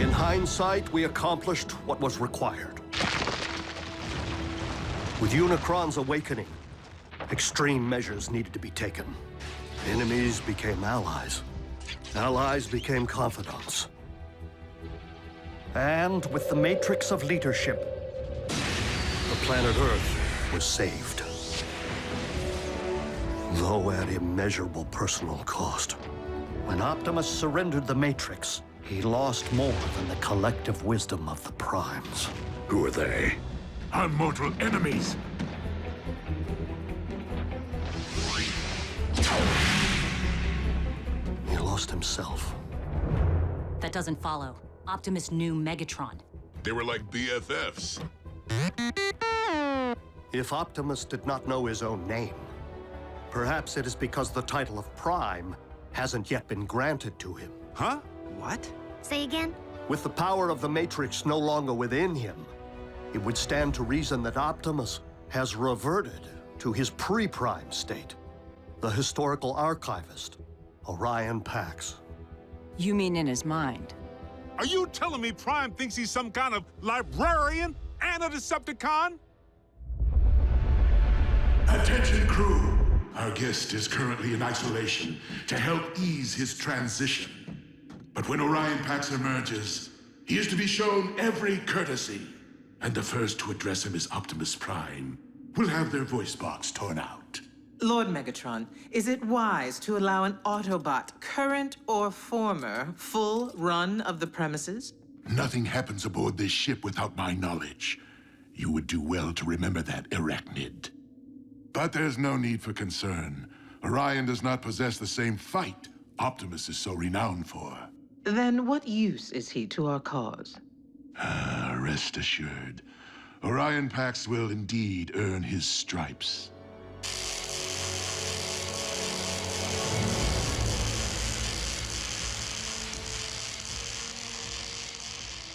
In hindsight, we accomplished what was required. With Unicron's awakening, extreme measures needed to be taken. Enemies became allies. Allies became confidants. And with the matrix of leadership, the planet Earth was saved. Though at immeasurable personal cost. When Optimus surrendered the matrix, he lost more than the collective wisdom of the Primes. Who are they? Our mortal enemies! He lost himself. That doesn't follow. Optimus knew Megatron. They were like BFFs. If Optimus did not know his own name, perhaps it is because the title of Prime hasn't yet been granted to him. Huh? What? Say again? With the power of the Matrix no longer within him, it would stand to reason that Optimus has reverted to his pre-Prime state. The historical archivist, Orion Pax. You mean in his mind? Are you telling me Prime thinks he's some kind of librarian and a Decepticon? Attention, crew. Our guest is currently in isolation to help ease his transition. But when Orion Pax emerges, he is to be shown every courtesy. And the first to address him is Optimus Prime. We'll have their voice box torn out. Lord Megatron, is it wise to allow an Autobot, current or former, full run of the premises? Nothing happens aboard this ship without my knowledge. You would do well to remember that, Arachnid. But there's no need for concern. Orion does not possess the same fight Optimus is so renowned for. Then what use is he to our cause? Rest assured, Orion Pax will indeed earn his stripes.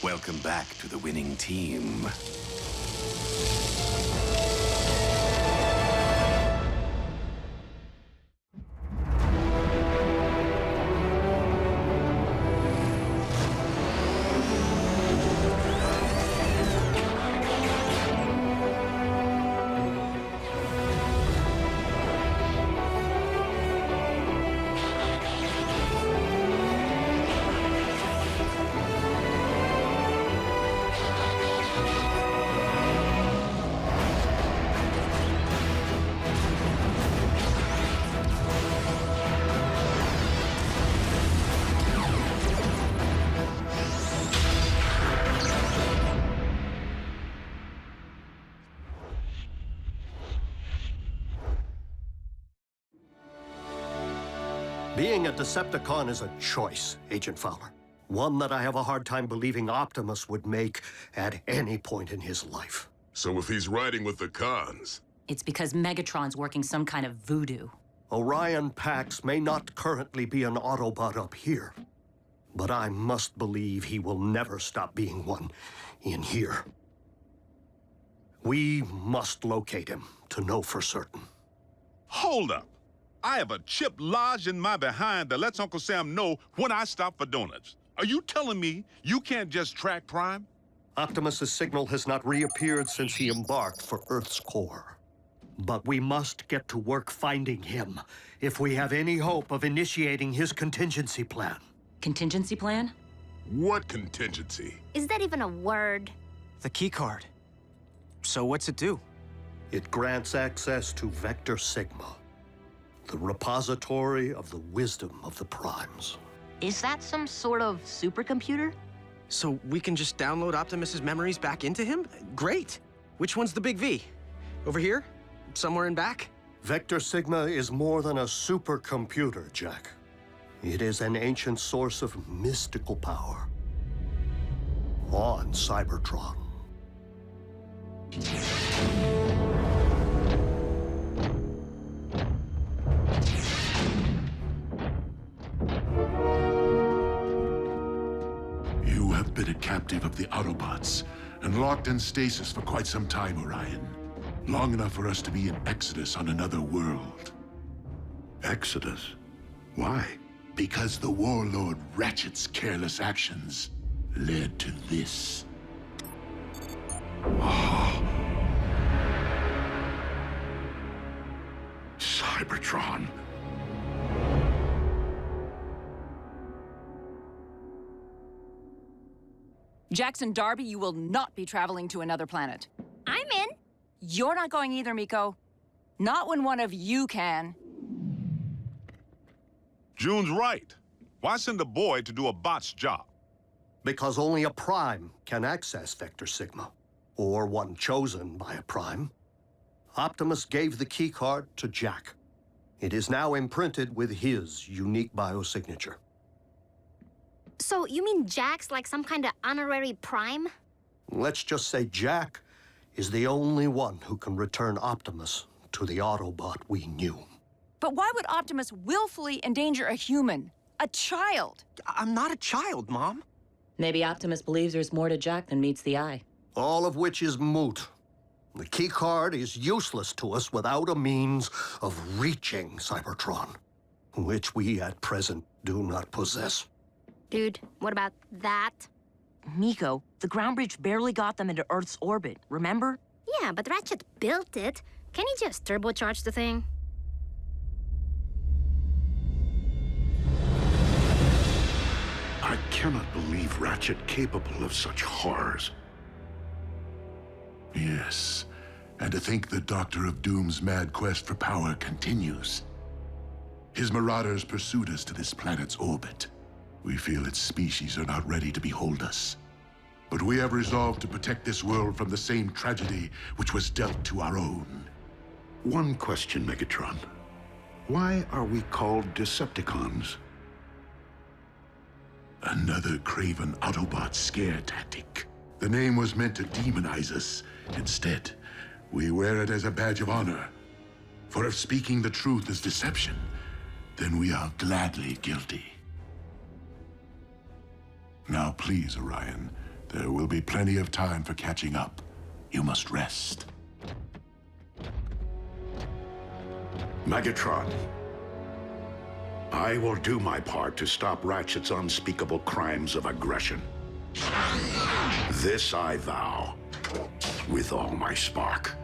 Welcome back to the winning team. Being a Decepticon is a choice, Agent Fowler. One that I have a hard time believing Optimus would make at any point in his life. So if he's riding with the cons, It's because Megatron's working some kind of voodoo. Orion Pax may not currently be an Autobot up here, but I must believe he will never stop being one in here. We must locate him to know for certain. Hold up. I have a chip lodged in my behind that lets Uncle Sam know when I stop for donuts. Are you telling me you can't just track Prime? Optimus's signal has not reappeared since he embarked for Earth's core. But we must get to work finding him if we have any hope of initiating his contingency plan. Contingency plan? what contingency? Is that even a word? The key card. So what's it do? It grants access to Vector Sigma, the repository of the wisdom of the Primes. Is that some sort of supercomputer? So we can just download Optimus's memories back into him? Great! Which one's the big V? Over here? Somewhere in back? Vector Sigma is more than a supercomputer, Jack. It is an ancient source of mystical power on Cybertron. You have been a captive of the Autobots and locked in stasis for quite some time, Orion. Long enough for us to be in Exodus on another world. Exodus? Why? Because the warlord Ratchet's careless actions led to this. Cybertron. Jackson Darby, you will not be traveling to another planet. I'm in. You're not going either, Miko. Not when one of you can. June's right. Why send a boy to do a bot's job? Because only a Prime can access Vector Sigma, or one chosen by a Prime. Optimus gave the keycard to Jack. It is now imprinted with his unique biosignature. So you mean Jack's like some kind of honorary Prime? Let's just say Jack is the only one who can return Optimus to the Autobot we knew. But why would Optimus willfully endanger a human? A child? I'm not a child, Mom. Maybe Optimus believes there's more to Jack than meets the eye. All of which is moot. The keycard is useless to us without a means of reaching Cybertron, which we at present do not possess. Dude, what about that? Miko, the groundbridge barely got them into Earth's orbit, remember? Yeah, but Ratchet built it. Can he just turbocharge the thing? I cannot believe Ratchet capable of such horrors. Yes, and to think the Doctor of Doom's mad quest for power continues. His marauders pursued us to this planet's orbit. We feel its species are not ready to behold us. But we have resolved to protect this world from the same tragedy which was dealt to our own. One question, Megatron. Why are we called Decepticons? Another craven Autobot scare tactic. The name was meant to demonize us. Instead, we wear it as a badge of honor. For if speaking the truth is deception, then we are gladly guilty. Now please, Orion, there will be plenty of time for catching up. You must rest. Megatron, I will do my part to stop Ratchet's unspeakable crimes of aggression. This I vow, with all my spark.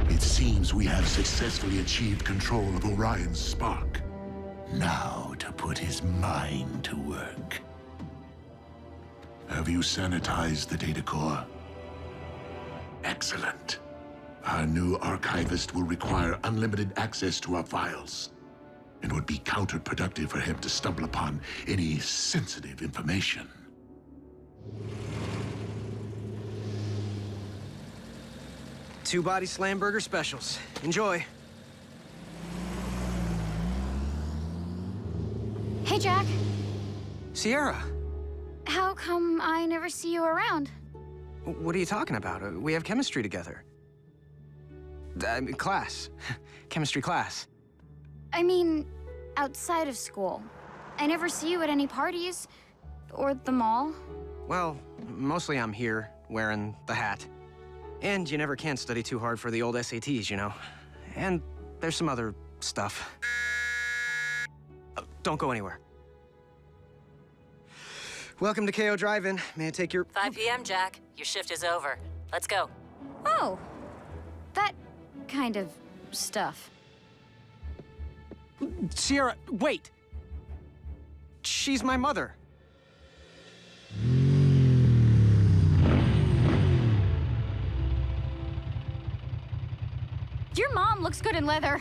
It seems we have successfully achieved control of Orion's spark. Now to put his mind to work. Have you sanitized the data core? Excellent. Our new archivist will require unlimited access to our files. It would be counterproductive for him to stumble upon any sensitive information. Two-body slam burger specials. Enjoy. Hey, Jack. Sierra, How come I never see you around? what are you talking about? We have chemistry together. Class. Chemistry class. I mean, outside of school. I never see you at any parties. Or the mall. Well, mostly I'm here, wearing the hat. And you never can study too hard for the old SATs, you know? And there's some other stuff. Don't go anywhere. Welcome to KO Drive-In. May I take your... 5 p.m., Jack. Your shift is over. Let's go. Oh. That kind of stuff. Sierra, wait! She's my mother. Your mom looks good in leather.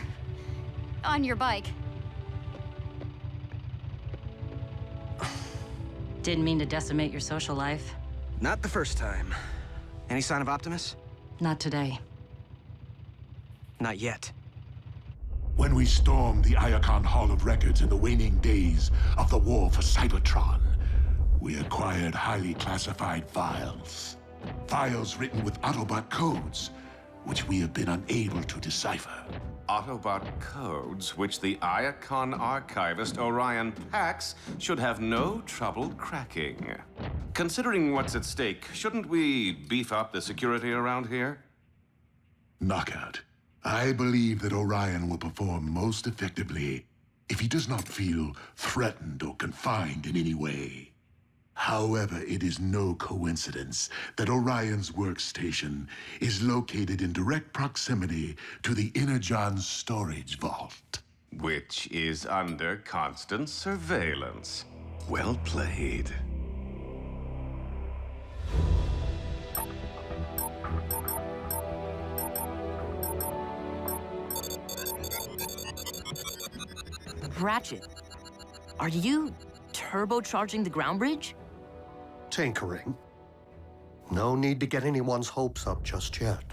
On your bike. Didn't mean to decimate your social life. Not the first time. Any sign of Optimus? Not today. Not yet. When we stormed the Iacon Hall of Records in the waning days of the war for Cybertron, we acquired highly classified files. Files written with Autobot codes, which we have been unable to decipher. Autobot codes, which the Iacon archivist Orion Pax should have no trouble cracking. Considering what's at stake, shouldn't we beef up the security around here? Knockout. I believe that Orion will perform most effectively if he does not feel threatened or confined in any way. However, it is no coincidence that Orion's workstation is located in direct proximity to the Energon storage vault. Which is under constant surveillance. Well played. Ratchet, are you turbocharging the ground bridge? Tinkering. No need to get anyone's hopes up just yet.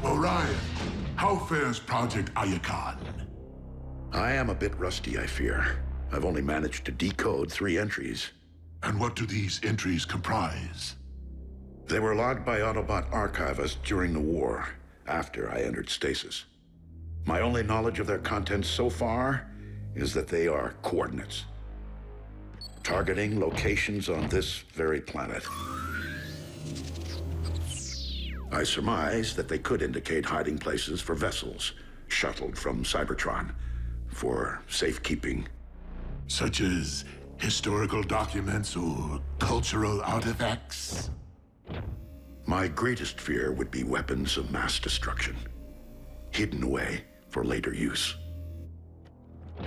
Orion, how fares Project Iacon? I am a bit rusty, I fear. I've only managed to decode 3 entries. And what do these entries comprise? They were logged by Autobot archivists during the war, after I entered stasis. My only knowledge of their contents so far is that they are coordinates, targeting locations on this very planet. I surmise that they could indicate hiding places for vessels shuttled from Cybertron for safekeeping. Such as historical documents or cultural artifacts? My greatest fear would be weapons of mass destruction, hidden away for later use.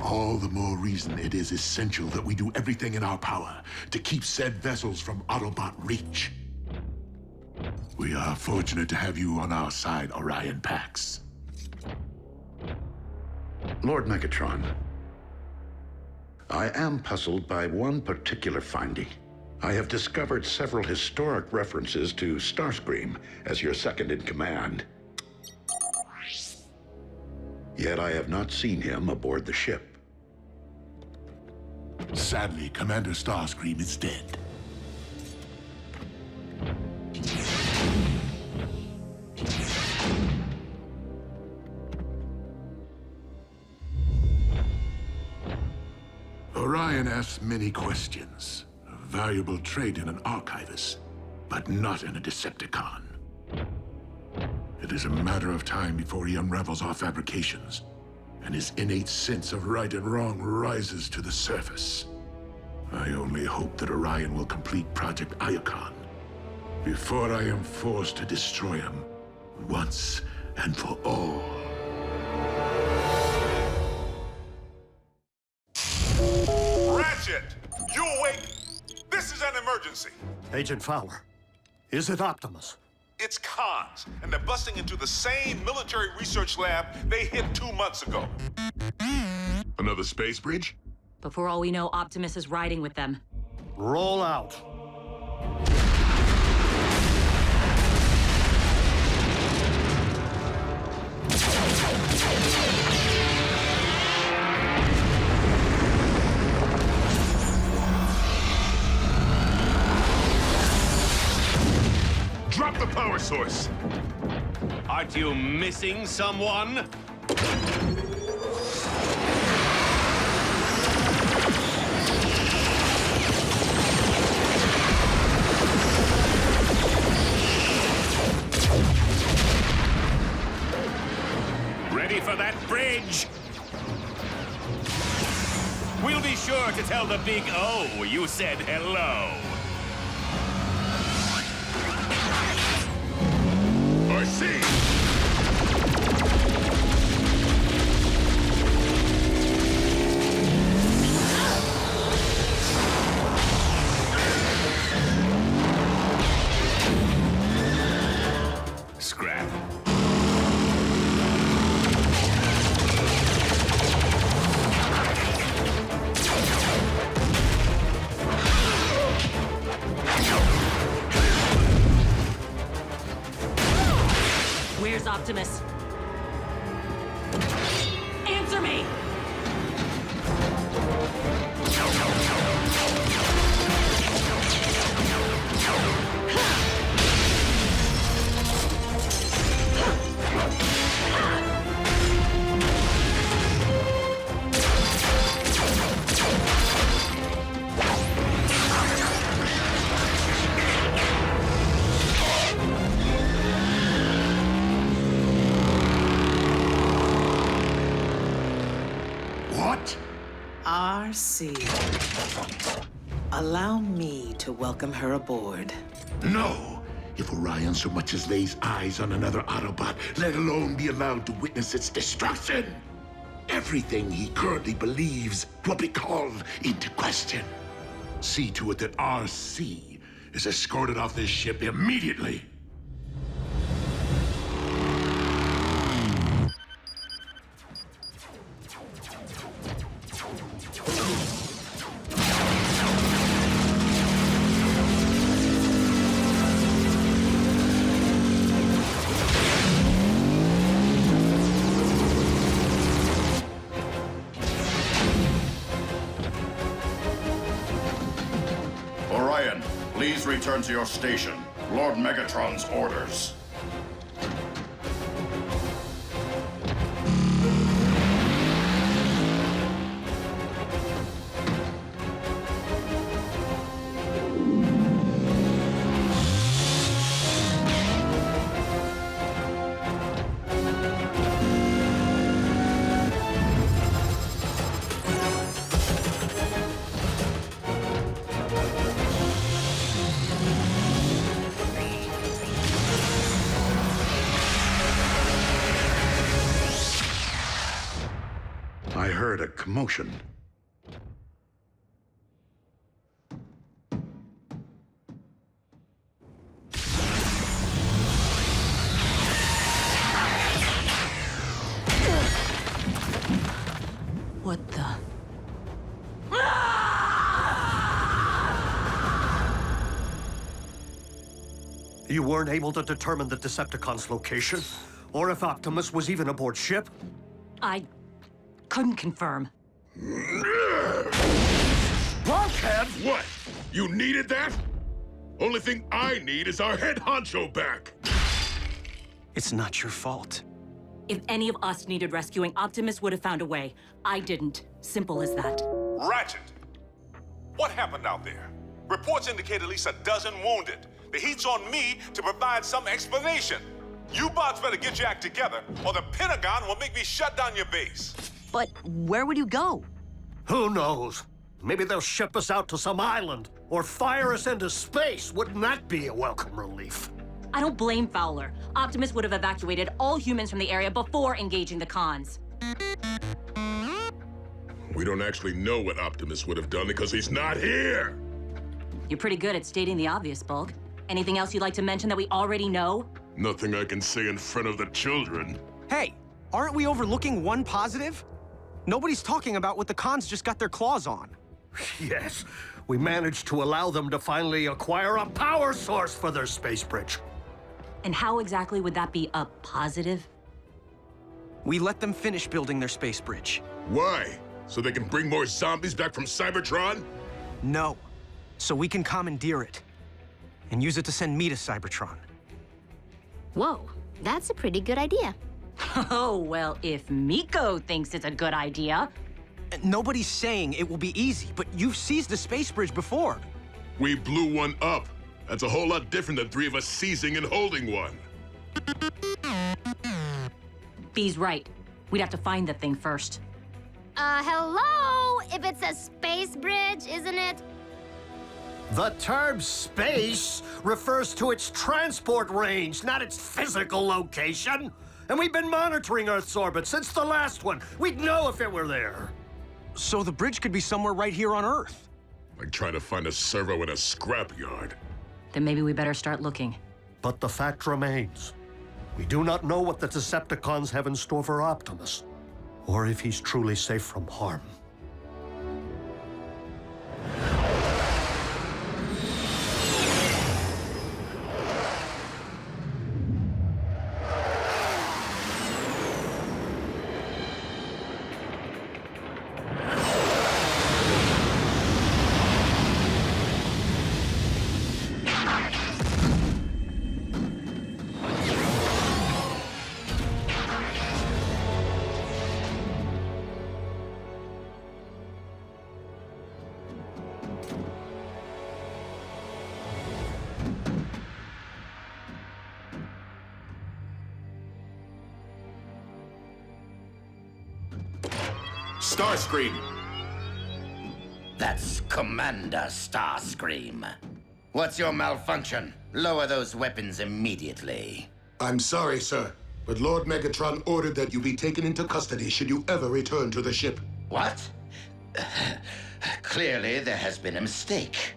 All the more reason it is essential that we do everything in our power to keep said vessels from Autobot reach. We are fortunate to have you on our side, Orion Pax. Lord Megatron, I am puzzled by one particular finding. I have discovered several historic references to Starscream as your second-in-command. Yet I have not seen him aboard the ship. Sadly, Commander Starscream is dead. Orion asks many questions. A valuable trait in an archivist, but not in a Decepticon. It is a matter of time before he unravels our fabrications, and his innate sense of right and wrong rises to the surface. I only hope that Orion will complete Project Iacon before I am forced to destroy him once and for all. Ratchet! You awake? This is an emergency. Agent Fowler, is it Optimus? It's cons, and they're busting into the same military research lab they hit 2 months ago. Another space bridge? But for all we know, Optimus is riding with them. Roll out. Drop the power source! Aren't you missing someone? Ready for that bridge? We'll be sure to tell the big O you said hello. Arcee! Scrap. Where's Optimus? Answer me! What? Arcee. Allow me to welcome her aboard. No! If Orion so much as lays eyes on another Autobot, let alone be allowed to witness its destruction, everything he currently believes will be called into question. See to it that Arcee is escorted off this ship immediately. Orion, please return to your station. Lord Megatron's orders. I heard a commotion. What the? You weren't able to determine the Decepticons' location? Or if Optimus was even aboard ship? I couldn't confirm. Blockhead! What? You needed that? Only thing I need is our head honcho back. It's not your fault. If any of us needed rescuing, Optimus would have found a way. I didn't. Simple as that. Ratchet! What happened out there? Reports indicate at least a dozen wounded. The heat's on me to provide some explanation. You bots better get your act together, or the Pentagon will make me shut down your base. But where would you go? Who knows? Maybe they'll ship us out to some island, or fire us into space. Wouldn't that be a welcome relief? I don't blame Fowler. Optimus would have evacuated all humans from the area before engaging the cons. We don't actually know what Optimus would have done because he's not here. You're pretty good at stating the obvious, Bulk. Anything else you'd like to mention that we already know? Nothing I can say in front of the children. Hey, aren't we overlooking one positive? Nobody's talking about what the cons just got their claws on. Yes, we managed to allow them to finally acquire a power source for their space bridge. And how exactly would that be a positive? We let them finish building their space bridge. Why? So they can bring more zombies back from Cybertron? No. So we can commandeer it. And use it to send me to Cybertron. Whoa, that's a pretty good idea. Oh, well, if Miko thinks it's a good idea. Nobody's saying it will be easy, but you've seized a space bridge before. We blew one up. That's a whole lot different than three of us seizing and holding one. B's right. We'd have to find the thing first. Hello? If it's a space bridge, isn't it? The term space refers to its transport range, not its physical location. And we've been monitoring Earth's orbit since the last one. We'd know if it were there. So the bridge could be somewhere right here on Earth. Like trying to find a servo in a scrapyard. Then maybe we better start looking. But the fact remains, we do not know what the Decepticons have in store for Optimus, or if he's truly safe from harm. Starscream! That's Commander Starscream. What's your malfunction? Lower those weapons immediately. I'm sorry, sir, but Lord Megatron ordered that you be taken into custody should you ever return to the ship. What? Clearly, there has been a mistake.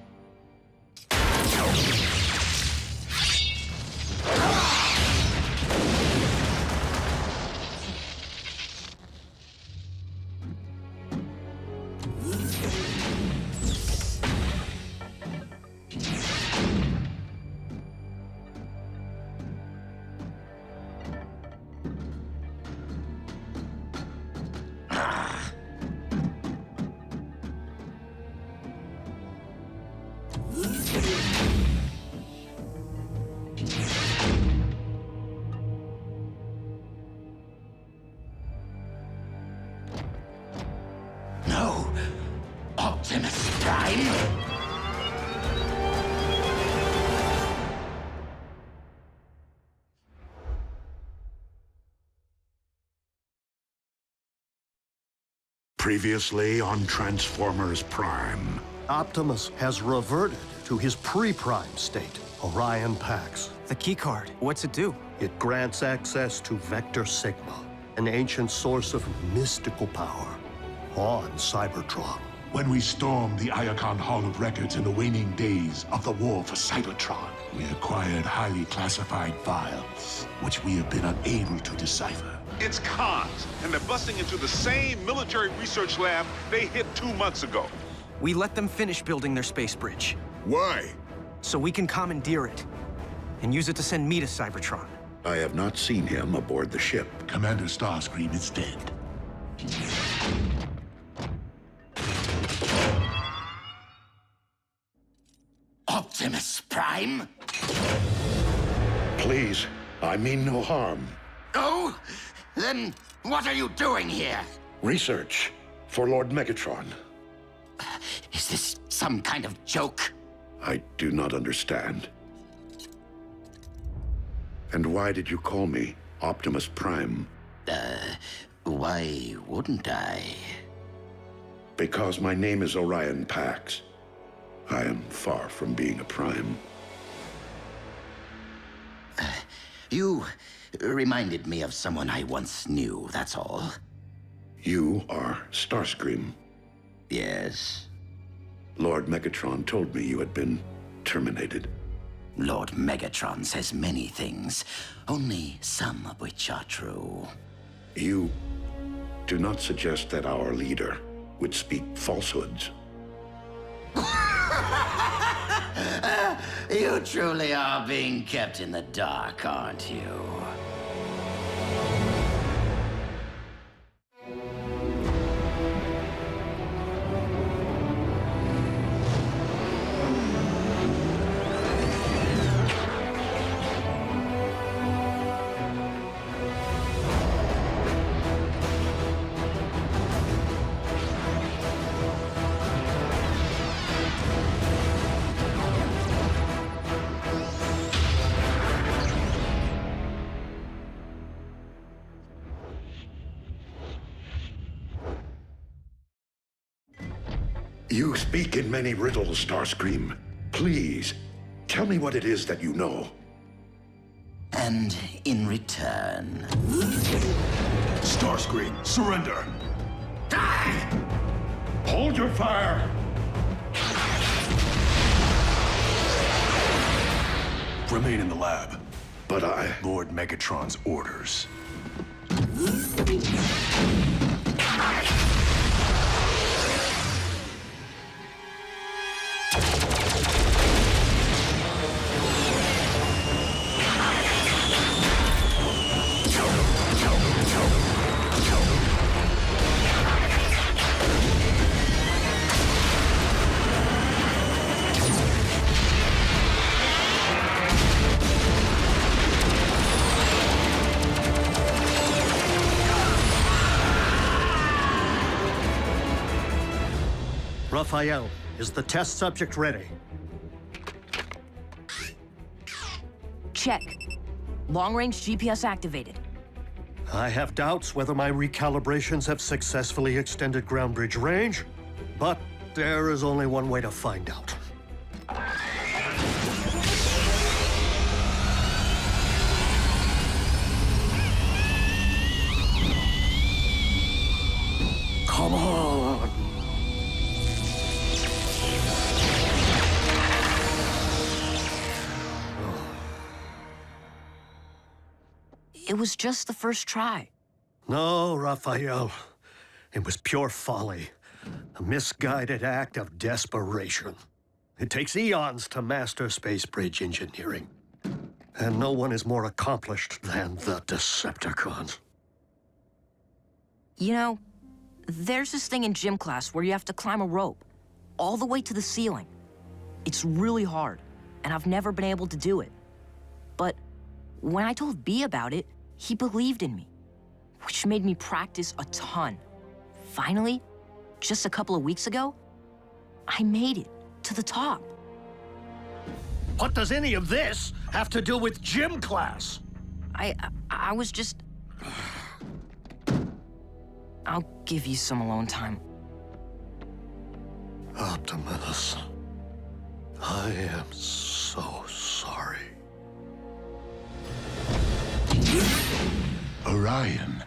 No! Optimus Prime? Previously on Transformers Prime. Optimus has reverted to his pre-prime state, Orion Pax. The keycard, what's it do? It grants access to Vector Sigma, an ancient source of mystical power on Cybertron. When we stormed the Iacon Hall of Records in the waning days of the war for Cybertron, we acquired highly classified files, which we have been unable to decipher. It's cons, and they're busting into the same military research lab they hit 2 months ago. We let them finish building their space bridge. Why? So we can commandeer it and use it to send me to Cybertron. I have not seen him aboard the ship. Commander Starscream is dead. Optimus Prime? Please, I mean no harm. Oh? Then what are you doing here? Research for Lord Megatron. Is this some kind of joke? I do not understand. And why did you call me Optimus Prime? Why wouldn't I? Because my name is Orion Pax. I am far from being a Prime. You reminded me of someone I once knew, that's all. You are Starscream. Yes. Lord Megatron told me you had been terminated. Lord Megatron says many things, only some of which are true. You do not suggest that our leader would speak falsehoods. You truly are being kept in the dark, aren't you? You speak in many riddles, Starscream. Please, tell me what it is that you know. And in return... Starscream, surrender! Die! Hold your fire! Remain in the lab. But Lord Megatron's orders. Rafael, is the test subject ready? Check. Long-range GPS activated. I have doubts whether my recalibrations have successfully extended groundbridge range, but there is only one way to find out. Come on! It was just the first try. No, Rafael. It was pure folly. A misguided act of desperation. It takes eons to master space bridge engineering. And no one is more accomplished than the Decepticons. You know, there's this thing in gym class where you have to climb a rope all the way to the ceiling. It's really hard, and I've never been able to do it. But when I told B about it, he believed in me, which made me practice a ton. Finally, just a couple of weeks ago, I made it to the top. What does any of this have to do with gym class? I was just... I'll give you some alone time. Optimus, I am so sorry. Orion,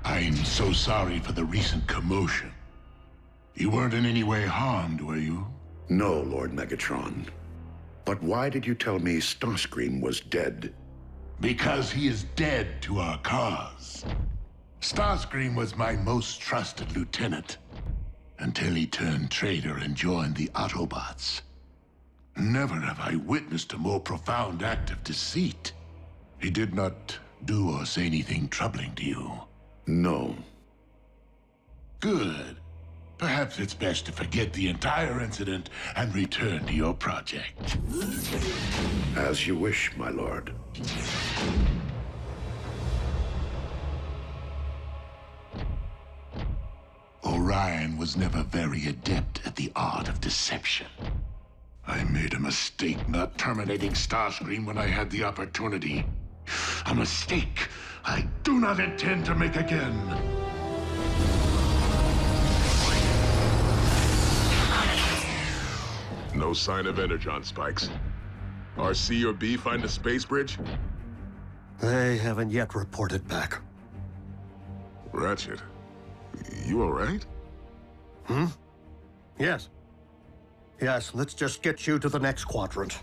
I'm so sorry for the recent commotion. You weren't in any way harmed, were you? No, Lord Megatron. But why did you tell me Starscream was dead? Because he is dead to our cause. Starscream was my most trusted lieutenant, until he turned traitor and joined the Autobots. Never have I witnessed a more profound act of deceit. He did not do or say anything troubling to you. No. Good. Perhaps it's best to forget the entire incident and return to your project. As you wish, my lord. Orion was never very adept at the art of deception. I made a mistake not terminating Starscream when I had the opportunity. A mistake I do not intend to make again. No sign of energon spikes. Arcee or B find a space bridge? They haven't yet reported back. Ratchet, you all right? Hmm? Yes. Yes, let's just get you to the next quadrant.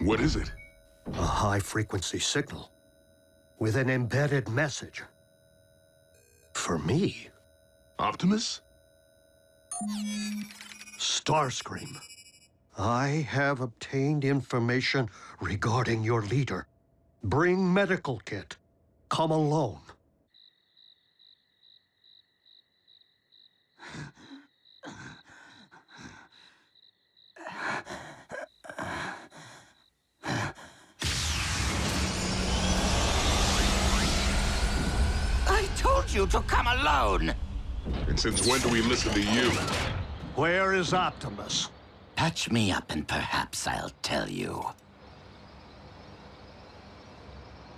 What is it? A high-frequency signal with an embedded message. For me. Optimus? Starscream. I have obtained information regarding your leader. Bring medical kit. Come alone. I told you to come alone! And since when do we listen to you? Where is Optimus? Patch me up and perhaps I'll tell you.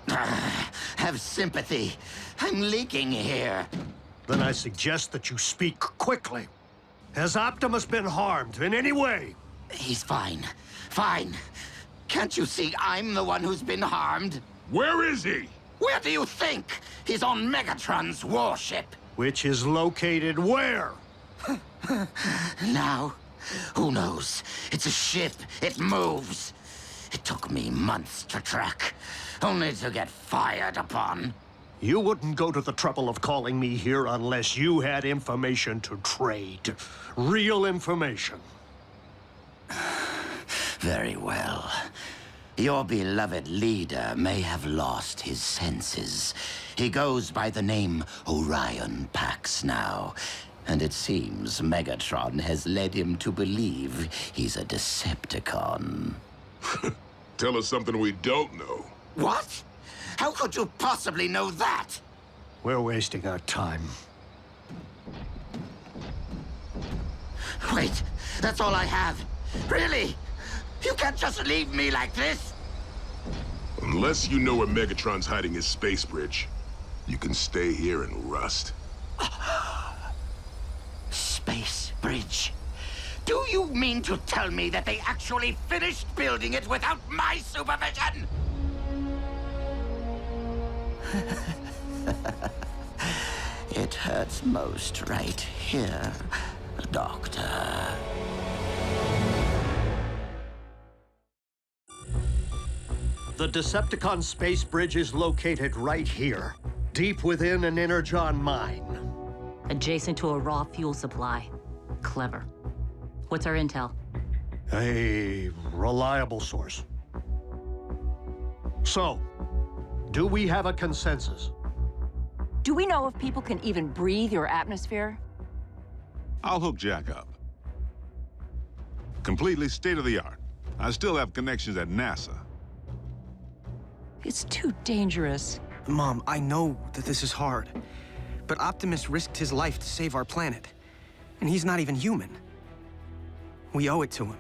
Have sympathy. I'm leaking here. Then I suggest that you speak quickly. Has Optimus been harmed in any way? He's fine. Fine. Can't you see I'm the one who's been harmed? Where is he? Where do you think? He's on Megatron's warship. Which is located where? Now, who knows? It's a ship. It moves. It took me months to track, only to get fired upon. You wouldn't go to the trouble of calling me here unless you had information to trade. Real information. Very well. Your beloved leader may have lost his senses. He goes by the name Orion Pax now, and it seems Megatron has led him to believe he's a Decepticon. Tell us something we don't know. What? How could you possibly know that? We're wasting our time. Wait, that's all I have. Really? You can't just leave me like this! Unless you know where Megatron's hiding his space bridge, you can stay here and rust. Space bridge? Do you mean to tell me that they actually finished building it without my supervision? It hurts most right here, Doctor. The Decepticon space bridge is located right here, deep within an Energon mine. Adjacent to a raw fuel supply. Clever. What's our intel? A reliable source. So, do we have a consensus? Do we know if people can even breathe your atmosphere? I'll hook Jack up. Completely state-of-the-art. I still have connections at NASA. It's too dangerous. Mom, I know that this is hard, but Optimus risked his life to save our planet, and he's not even human. We owe it to him.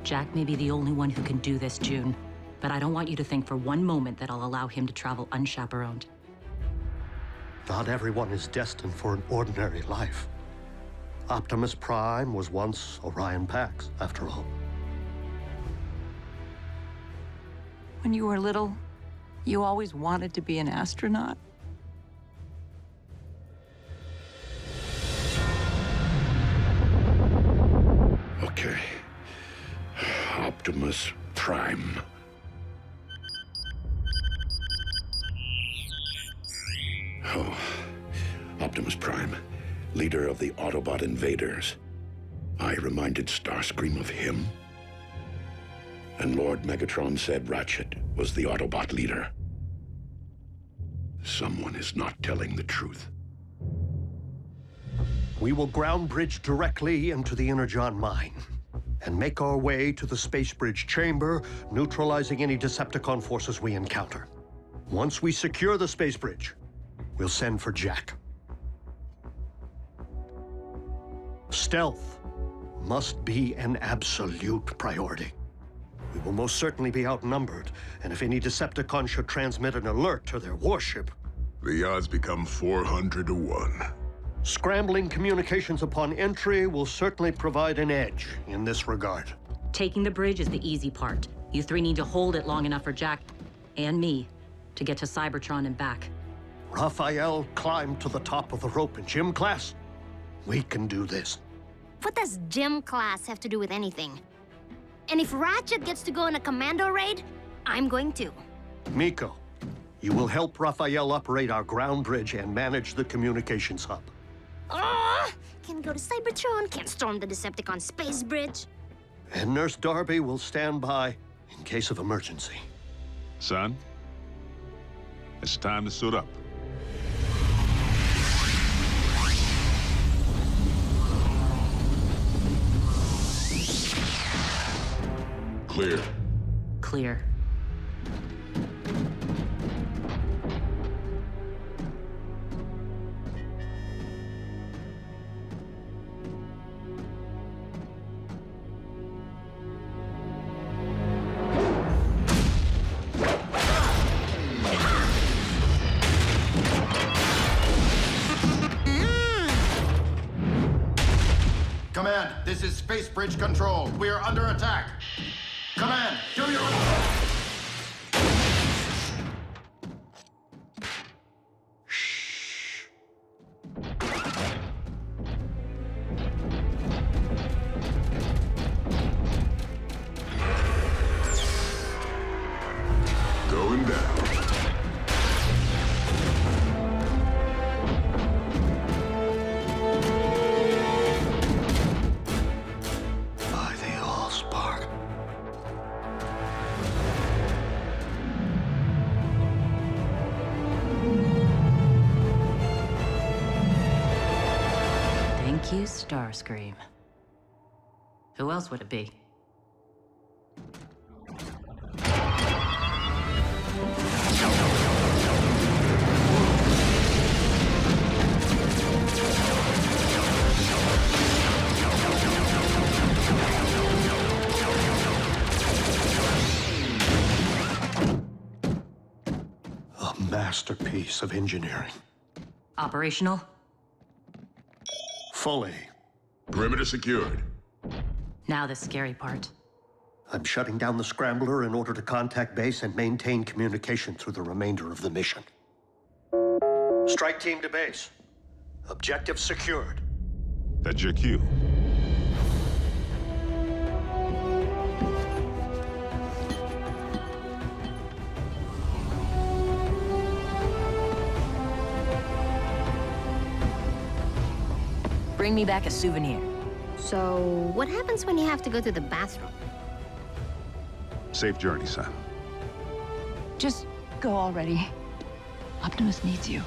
Jack may be the only one who can do this, June. But I don't want you to think for one moment that I'll allow him to travel unchaperoned. Not everyone is destined for an ordinary life. Optimus Prime was once Orion Pax, after all. When you were little, you always wanted to be an astronaut? Okay. Optimus Prime. Oh, Optimus Prime, leader of the Autobot invaders. I reminded Starscream of him. And Lord Megatron said Ratchet was the Autobot leader. Someone is not telling the truth. We will ground bridge directly into the Energon mine and make our way to the space bridge chamber, neutralizing any Decepticon forces we encounter. Once we secure the space bridge, we'll send for Jack. Stealth must be an absolute priority. We will most certainly be outnumbered, and if any Decepticon should transmit an alert to their warship... The odds become 400 to 1. Scrambling communications upon entry will certainly provide an edge in this regard. Taking the bridge is the easy part. You three need to hold it long enough for Jack and me to get to Cybertron and back. Rafael climbed to the top of the rope in gym class. We can do this. What does gym class have to do with anything? And if Ratchet gets to go on a commando raid, I'm going to. Miko, you will help Rafael operate our ground bridge and manage the communications hub. Can't go to Cybertron, can't storm the Decepticon space bridge. And Nurse Darby will stand by in case of emergency. Son, it's time to suit up. Clear. Clear. Command, this is Space Bridge Control. We are under attack. Command, do your... Going down. By the Allspark. Thank you, Starscream. Who else would it be? masterpiece of engineering. Operational? Fully. Perimeter secured. Now the scary part. I'm shutting down the scrambler in order to contact base and maintain communication through the remainder of the mission. Strike team to base. Objective secured. That's your cue. Bring me back a souvenir. So, what happens when you have to go to the bathroom? Safe journey, son. Just go already. Optimus needs you.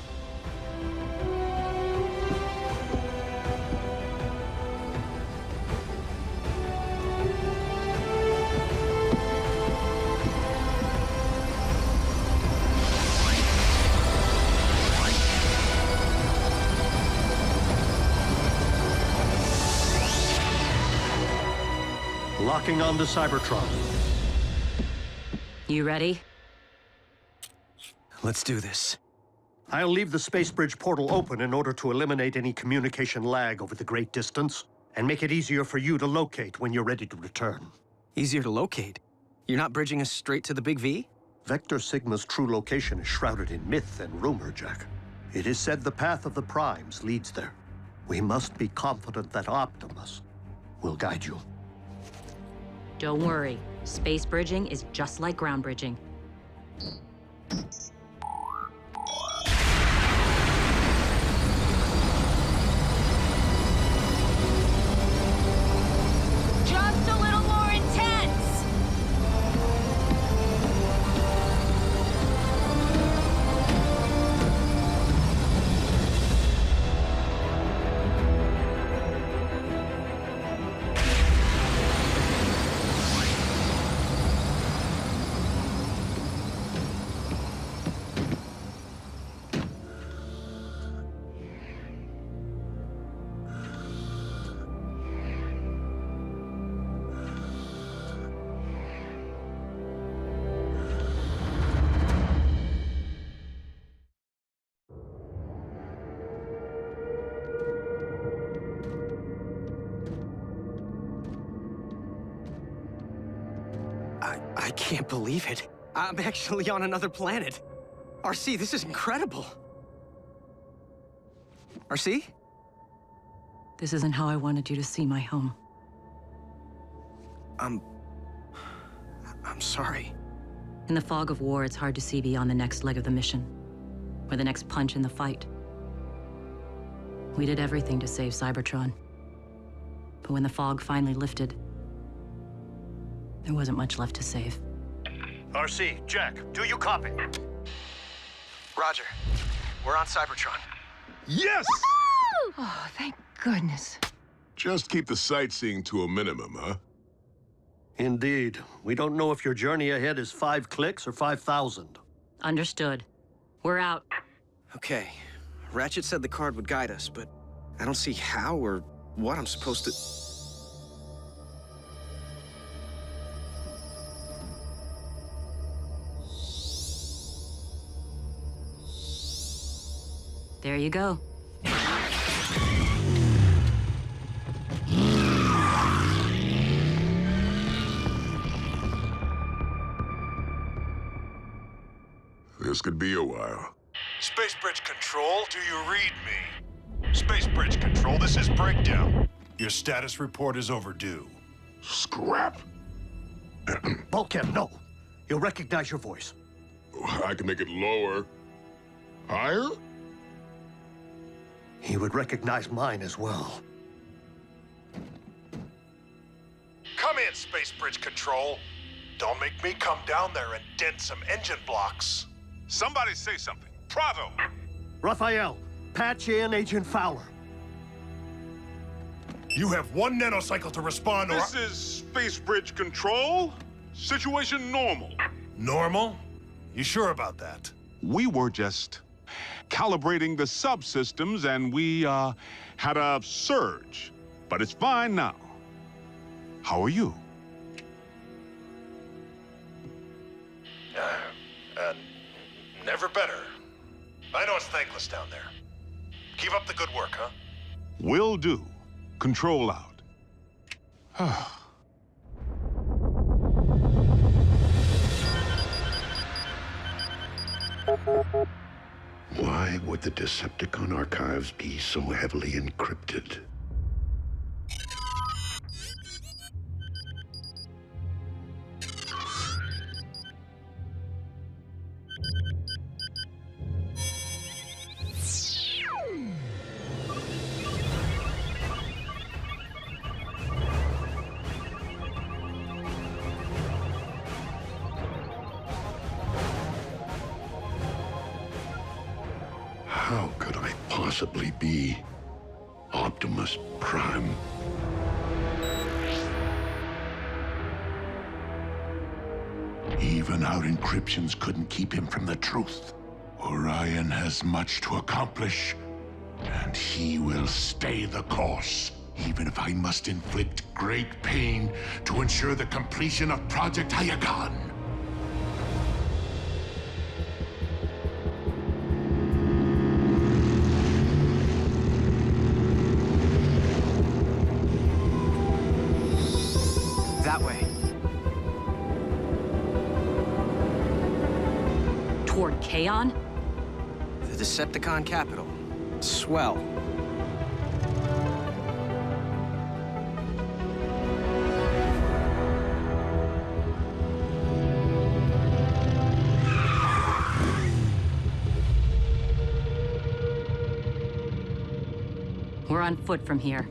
Locking onto Cybertron. You ready? Let's do this. I'll leave the space bridge portal open in order to eliminate any communication lag over the great distance and make it easier for you to locate when you're ready to return. Easier to locate? You're not bridging us straight to the Big V? Vector Sigma's true location is shrouded in myth and rumor, Jack. It is said the path of the Primes leads there. We must be confident that Optimus will guide you. Don't worry. Space bridging is just like ground bridging. Just a little more intense! I can't believe it. I'm actually on another planet. Arcee, this is incredible. Arcee? This isn't how I wanted you to see my home. I'm sorry. In the fog of war, it's hard to see beyond the next leg of the mission, or the next punch in the fight. We did everything to save Cybertron. But when the fog finally lifted, there wasn't much left to save. Arcee, Jack, do you copy? Roger. We're on Cybertron. Yes! Oh, thank goodness. Just keep the sightseeing to a minimum, huh? Indeed. We don't know if your journey ahead is 5 clicks or 5,000. Understood. We're out. Okay. Ratchet said the card would guide us, but I don't see how or what I'm supposed to... There you go. This could be a while. Space Bridge Control, do you read me? Space Bridge Control, this is Breakdown. Your status report is overdue. Scrap. Bulkhead, no. He'll recognize your voice. I can make it lower. Higher? He would recognize mine as well. Come in, Space Bridge Control. Don't make me come down there and dent some engine blocks. Somebody say something. Pronto! Rafael, patch in Agent Fowler. You have 1 nanocycle to respond or... This is Space Bridge Control. Situation normal. Normal? You sure about that? We were just calibrating the subsystems and we had a surge. But it's fine now. How are you? Never better. I know it's thankless down there. Keep up the good work, huh? Will do. Control out. Why would the Decepticon archives be so heavily encrypted? How could I possibly be Optimus Prime? Even our encryptions couldn't keep him from the truth. Orion has much to accomplish, and he will stay the course, even if I must inflict great pain to ensure the completion of Project Hyagon. That way. Toward Kaon? The Decepticon capital. Swell. We're on foot from here.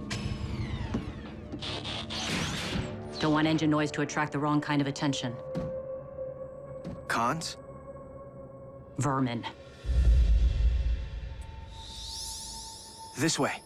Don't want engine noise to attract the wrong kind of attention. Cons? Vermin. This way.